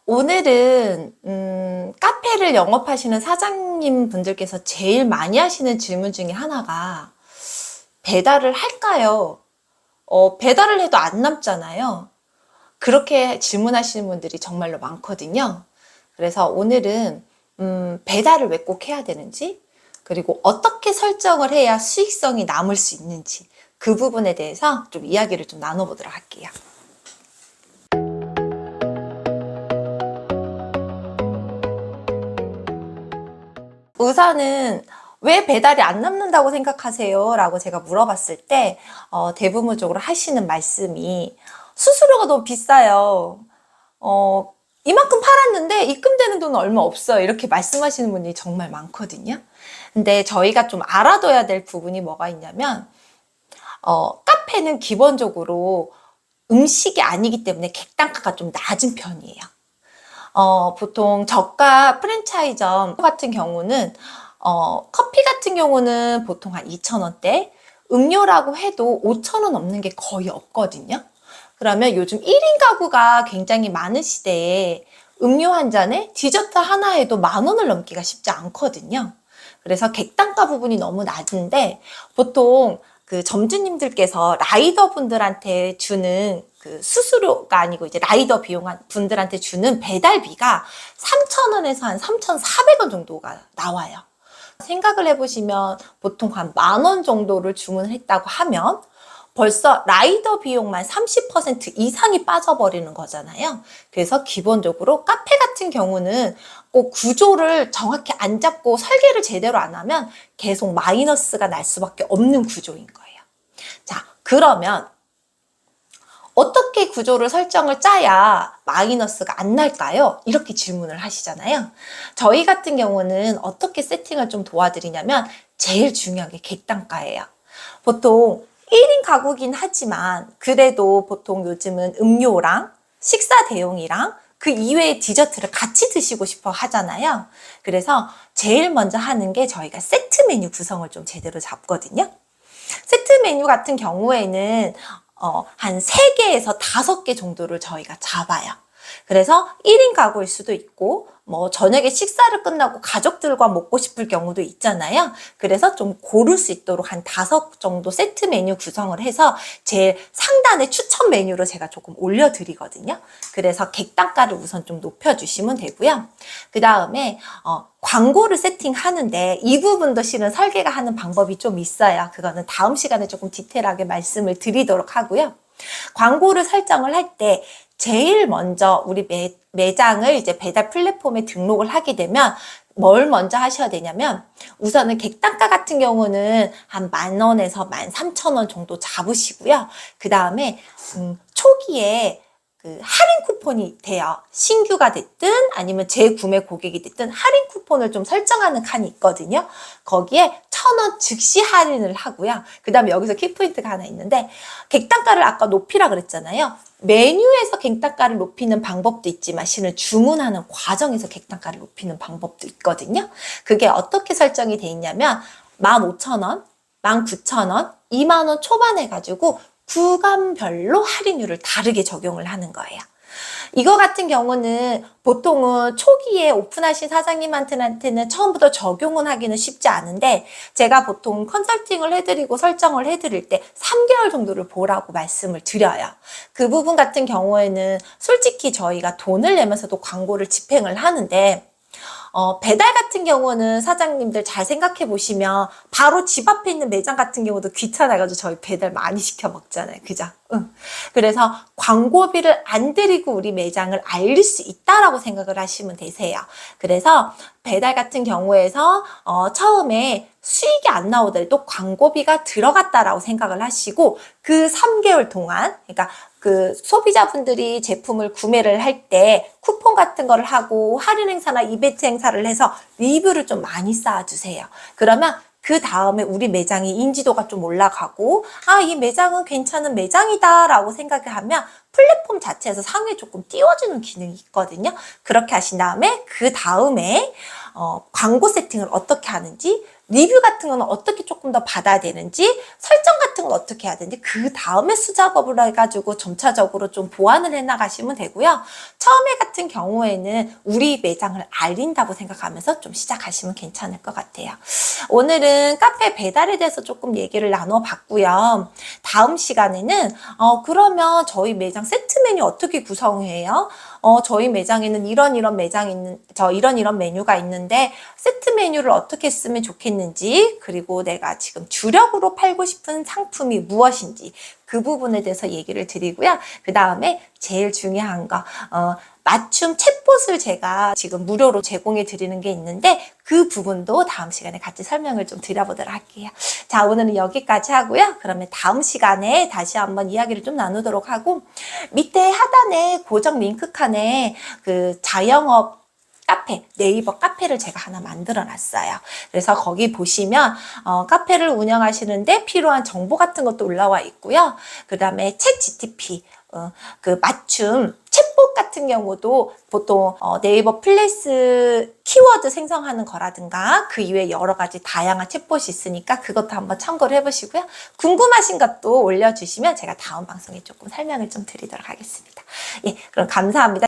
오늘은 카페를 영업하시는 사장님 분들께서 제일 많이 하시는 질문 중에 하나가 배달을 할까요? 배달을 해도 안 남잖아요. 그렇게 질문하시는 분들이 정말로 많거든요. 그래서 오늘은 배달을 왜 꼭 해야 되는지, 그리고 어떻게 설정을 해야 수익성이 남을 수 있는지, 그 부분에 대해서 좀 이야기를 좀 나눠보도록 할게요. 우선은 왜 배달이 안 남는다고 생각하세요? 라고 제가 물어봤을 때 대부분적으로 하시는 말씀이 수수료가 너무 비싸요. 이만큼 팔았는데 입금되는 돈은 얼마 없어요. 이렇게 말씀하시는 분이 정말 많거든요. 근데 저희가 좀 알아둬야 될 부분이 뭐가 있냐면 카페는 기본적으로 음식이 아니기 때문에 객단가가 좀 낮은 편이에요. 보통 저가 프랜차이점 같은 경우는 커피 같은 경우는 보통 한 2,000원대, 음료라고 해도 5,000원 넘는 게 거의 없거든요. 그러면 요즘 1인 가구가 굉장히 많은 시대에 음료 한 잔에 디저트 하나에도 10,000원을 넘기가 쉽지 않거든요. 그래서 객단가 부분이 너무 낮은데 보통 그 점주님들께서 라이더 분들한테 주는 그 수수료가 아니고 이제 라이더 비용 분들한테 주는 배달비가 3,000원에서 한 3,400원 정도가 나와요. 생각을 해보시면 보통 한 10,000원 정도를 주문을 했다고 하면 벌써 라이더 비용만 30% 이상이 빠져버리는 거잖아요. 그래서 기본적으로 카페 같은 경우는 꼭 구조를 정확히 안 잡고 설계를 제대로 안 하면 계속 마이너스가 날 수밖에 없는 구조인 거예요. 자, 그러면 어떻게 구조를 설정을 짜야 마이너스가 안 날까요? 이렇게 질문을 하시잖아요. 저희 같은 경우는 어떻게 세팅을 좀 도와드리냐면 제일 중요한 게 객단가예요. 보통 1인 가구긴 하지만 그래도 보통 요즘은 음료랑 식사 대용이랑 그 이외의 디저트를 같이 드시고 싶어 하잖아요. 그래서 제일 먼저 하는 게 저희가 세트 메뉴 구성을 좀 제대로 잡거든요. 세트 메뉴 같은 경우에는 한 3개에서 5개 정도를 저희가 잡아요. 그래서 1인 가구일 수도 있고 뭐 저녁에 식사를 끝나고 가족들과 먹고 싶을 경우도 있잖아요. 그래서 좀 고를 수 있도록 한 5 정도 세트 메뉴 구성을 해서 제일 상단에 추천 메뉴로 제가 조금 올려드리거든요. 그래서 객단가를 우선 좀 높여주시면 되고요. 그 다음에 광고를 세팅하는데 이 부분도 실은 설계가 하는 방법이 좀 있어요. 그거는 다음 시간에 조금 디테일하게 말씀을 드리도록 하고요. 광고를 설정을 할 때 제일 먼저 우리 매장을 이제 배달 플랫폼에 등록을 하게 되면 뭘 먼저 하셔야 되냐면 우선은 객단가 같은 경우는 한 10,000원에서 13,000원 정도 잡으시고요. 그 다음에 초기에 그 할인 쿠폰이 돼요. 신규가 됐든 아니면 재구매 고객이 됐든 할인 쿠폰을 좀 설정하는 칸이 있거든요. 거기에 1,000원 즉시 할인을 하고요. 그 다음에 여기서 키포인트가 하나 있는데 객단가를 아까 높이라 그랬잖아요. 메뉴에서 객단가를 높이는 방법도 있지만 실은 주문하는 과정에서 객단가를 높이는 방법도 있거든요. 그게 어떻게 설정이 돼 있냐면 15,000원, 19,000원, 20,000원 초반 해가지고 구간별로 할인율을 다르게 적용을 하는 거예요. 이거 같은 경우는 보통은 초기에 오픈하신 사장님한테는 처음부터 적용은 하기는 쉽지 않은데 제가 보통 컨설팅을 해드리고 설정을 해드릴 때 3개월 정도를 보라고 말씀을 드려요. 그 부분 같은 경우에는 솔직히 저희가 돈을 내면서도 광고를 집행을 하는데 배달 같은 경우는 사장님들 잘 생각해 보시면 바로 집 앞에 있는 매장 같은 경우도 귀찮아가지고 저희 배달 많이 시켜 먹잖아요. 그죠? 응. 그래서 광고비를 안 들이고 우리 매장을 알릴 수 있다라고 생각을 하시면 되세요. 그래서 배달 같은 경우에서 처음에 수익이 안 나오더라도 광고비가 들어갔다라고 생각을 하시고 그 3개월 동안 그러니까 그 소비자분들이 제품을 구매를 할 때 쿠폰 같은 거를 하고 할인 행사나 이벤트 행사를 해서 리뷰를 좀 많이 쌓아주세요. 그러면 그 다음에 우리 매장이 인지도가 좀 올라가고 이 매장은 괜찮은 매장이다 라고 생각을 하면 플랫폼 자체에서 상위에 조금 띄워주는 기능이 있거든요. 그렇게 하신 다음에 그 다음에 광고 세팅을 어떻게 하는지 리뷰 같은 건 어떻게 조금 더 받아야 되는지, 설정 같은 건 어떻게 해야 되는지, 그 다음에 수작업을 해가지고 점차적으로 좀 보완을 해 나가시면 되고요. 처음에 같은 경우에는 우리 매장을 알린다고 생각하면서 좀 시작하시면 괜찮을 것 같아요. 오늘은 카페 배달에 대해서 조금 얘기를 나눠봤고요. 다음 시간에는 그러면 저희 매장 세트 메뉴 어떻게 구성해요? 저희 매장에는 이런 메뉴가 있는데 세트 메뉴를 어떻게 쓰면 좋겠는지, 그리고 내가 지금 주력으로 팔고 싶은 상품이 무엇인지 그 부분에 대해서 얘기를 드리고요. 그 다음에 제일 중요한 거, 맞춤 챗봇을 제가 지금 무료로 제공해 드리는 게 있는데 그 부분도 다음 시간에 같이 설명을 좀 드려보도록 할게요. 자, 오늘은 여기까지 하고요. 그러면 다음 시간에 다시 한번 이야기를 좀 나누도록 하고, 밑에 하단에 고정 링크 칸에 그 자영업 카페, 네이버 카페를 제가 하나 만들어 놨어요. 그래서 거기 보시면 카페를 운영하시는데 필요한 정보 같은 것도 올라와 있고요. 그 다음에 챗 GTP, 그 맞춤 챗봇 같은 경우도 보통 네이버 플레이스 키워드 생성하는 거라든가 그 이외에 여러 가지 다양한 챗봇이 있으니까 그것도 한번 참고를 해보시고요. 궁금하신 것도 올려주시면 제가 다음 방송에 조금 설명을 좀 드리도록 하겠습니다. 예, 그럼 감사합니다.